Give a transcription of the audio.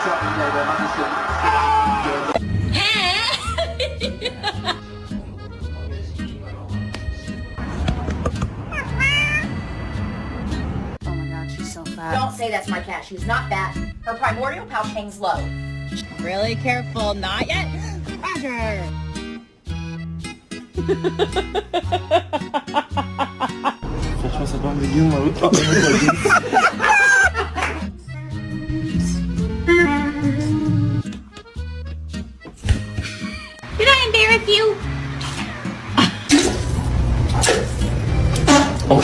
çok makasın. Oh my god, she's so fat. Don't say that's my cat. She's not fat. Her primordial pouch hangs low. Really careful, not yet. Roger. Saçma sapan bir gün var. Did I embarrass you? Oh.